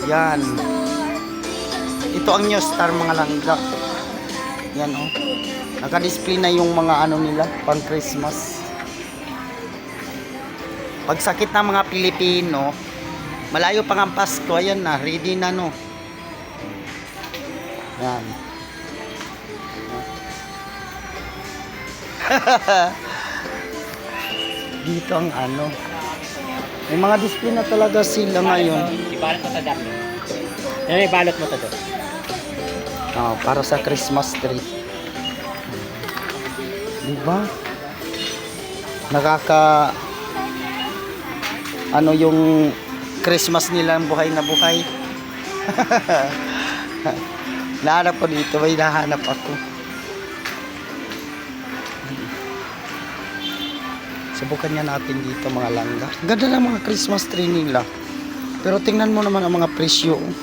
Yan. Ito ang New Star mga langga. Yan oh. Naka-display na yung mga ano nila pang Christmas. Pagsakit ng mga Pilipino, malayo pa ang Pasko, ayan na, ready na no. Yan. Dito ang ano. May mga display na talaga sila ngayon. Ibalot mo sa dami. Yan, ibalot mo to doon. Oh, para sa Christmas tree. Diba? Nakaka ano yung Christmas nila, buhay na buhay. Nahanap ko dito, may nahanap ako. Subukan niya natin dito mga langga. Ganda ng mga Christmas tree nila. Pero tingnan mo naman ang mga presyo.